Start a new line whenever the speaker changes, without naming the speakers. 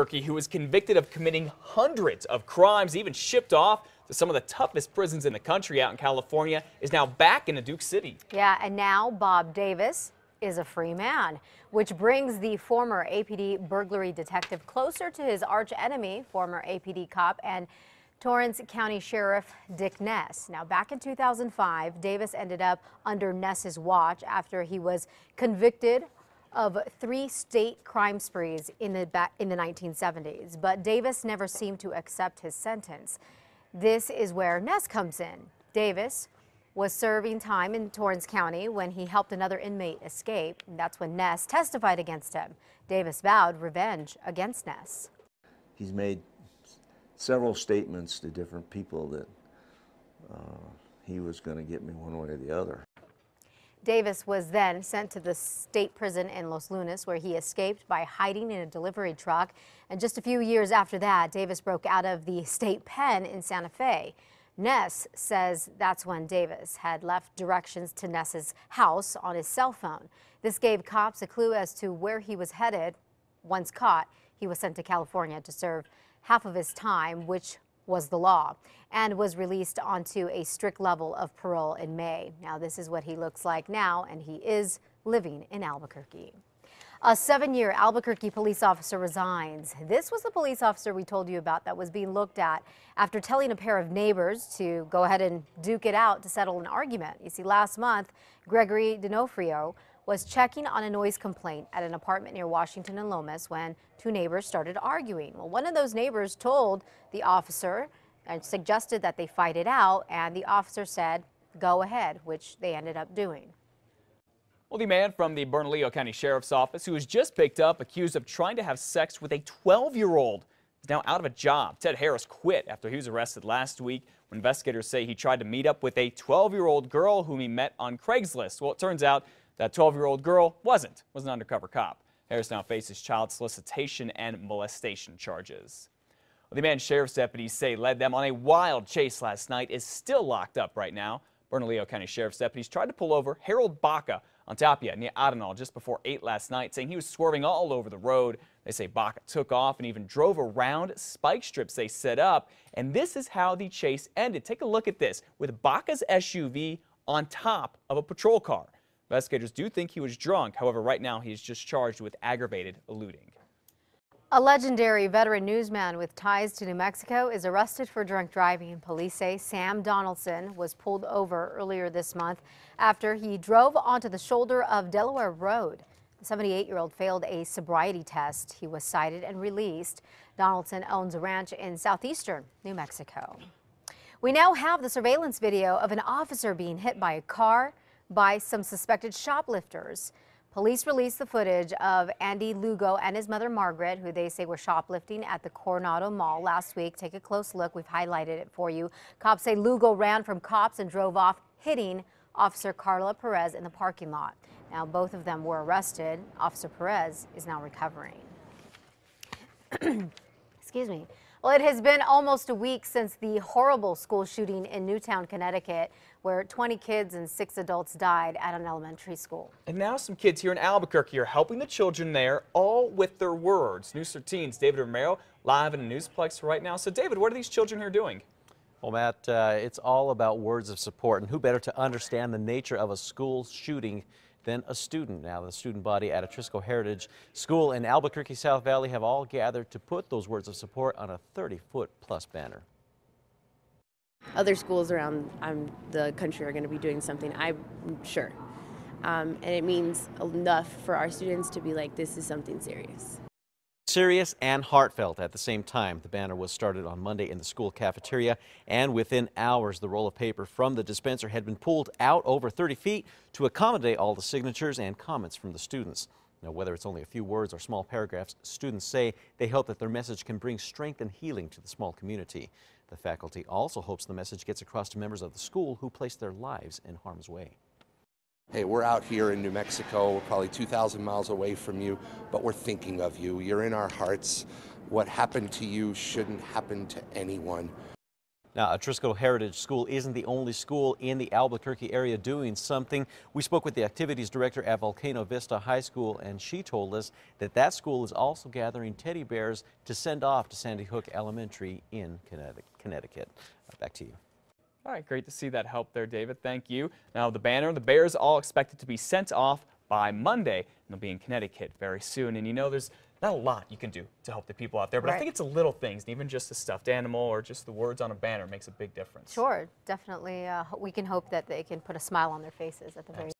Turkey, who was convicted of committing hundreds of crimes, even shipped off to some of the toughest prisons in the country out in California, is now back in Duke City.
Yeah, and now Bob Davis is a free man, which brings the former APD burglary detective closer to his arch enemy, former APD cop and Torrance County Sheriff Dick Ness. Now, back in 2005, Davis ended up under Ness's watch after he was convicted of 3 state crime sprees in the 1970s. But Davis never seemed to accept his sentence. This is where Ness comes in. Davis was serving time in Torrance County when he helped another inmate escape. And that's when Ness testified against him. Davis vowed revenge against Ness.
He's made several statements to different people that he was going to get me one way or the other.
Davis was then sent to the state prison in Los Lunas, where he escaped by hiding in a delivery truck. And just a few years after that, Davis broke out of the state pen in Santa Fe. Ness says that's when Davis had left directions to Ness's house on his cell phone. This gave cops a clue as to where he was headed. Once caught, he was sent to California to serve half of his time, which was the law, and was released onto a strict level of parole in May. Now, this is what he looks like now, and he is living in Albuquerque. A 7-year Albuquerque police officer resigns. This was the police officer we told you about that was being looked at after telling a pair of neighbors to go ahead and duke it out to settle an argument. You see, last month, Gregory D'Onofrio was checking on a noise complaint at an apartment near Washington and Lomas when 2 neighbors started arguing. Well, one of those neighbors told the officer and suggested that they fight it out, and the officer said, go ahead, which they ended up doing.
Well, the man from the Bernalillo County Sheriff's Office, who was just picked up accused of trying to have sex with a 12-year-old, is now out of a job. Ted Harris quit after he was arrested last week when investigators say he tried to meet up with a 12-year-old girl whom he met on Craigslist. Well, it turns out that 12-year-old girl was an undercover cop. Harris now faces child solicitation and molestation charges. Well, the man sheriff's deputies say led them on a wild chase last night is still locked up right now. Bernalillo County Sheriff's deputies tried to pull over Harold Baca on Tapia near Arenal just before 8 last night, saying he was swerving all over the road. They say Baca took off and even drove around spike strips they set up. And this is how the chase ended. Take a look at this, with Baca's SUV on top of a patrol car. Investigators do think he was drunk. However, right now he is just charged with aggravated eluding.
A legendary veteran newsman with ties to New Mexico is arrested for drunk driving. Police say Sam Donaldson was pulled over earlier this month after he drove onto the shoulder of Delaware Road. The 78-year-old failed a sobriety test. He was cited and released. Donaldson owns a ranch in southeastern New Mexico. We now have the surveillance video of an officer being hit by a car by some suspected shoplifters. Police released the footage of Andy Lugo and his mother Margaret, who they say were shoplifting at the Coronado Mall last week. Take a close look. We've highlighted it for you. Cops say Lugo ran from cops and drove off, hitting Officer Carla Perez in the parking lot. Now, both of them were arrested. Officer Perez is now recovering. Excuse me. Well, it has been almost a week since the horrible school shooting in Newtown, Connecticut, where 20 kids and 6 adults died at an elementary school.
And now some kids here in Albuquerque are helping the children there, all with their words. News 13's David Romero live in a Newsplex right now. So, David, what are these children here doing?
Well, Matt, it's all about words of support, and who better to understand the nature of a school shooting than a student. Now, the student body at Atrisco Heritage School in Albuquerque South Valley have all gathered to put those words of support on a 30-foot-plus banner.
Other schools around the country are going to be doing something, I'm sure. And it means enough for our students to be like, this is something serious.
Serious and heartfelt at the same time. The banner was started on Monday in the school cafeteria, and within hours the roll of paper from the dispenser had been pulled out over 30 feet to accommodate all the signatures and comments from the students. Now, whether it's only a few words or small paragraphs, students say they hope that their message can bring strength and healing to the small community. The faculty also hopes the message gets across to members of the school who place their lives in harm's way.
Hey, we're out here in New Mexico, we're probably 2,000 miles away from you, but we're thinking of you. You're in our hearts. What happened to you shouldn't happen to anyone.
Now, Atrisco Heritage School isn't the only school in the Albuquerque area doing something. We spoke with the activities director at Volcano Vista High School, and she told us that that school is also gathering teddy bears to send off to Sandy Hook Elementary in Connecticut. Back to you.
All right, great to see that help there, David. Thank you. Now, the banner, the bears all expected to be sent off by Monday, and they'll be in Connecticut very soon. And you know, there's not a lot you can do to help the people out there, but I think it's a little things, even just a stuffed animal or just the words on a banner makes a big difference.
Sure, definitely. We can hope that they can put a smile on their faces at the very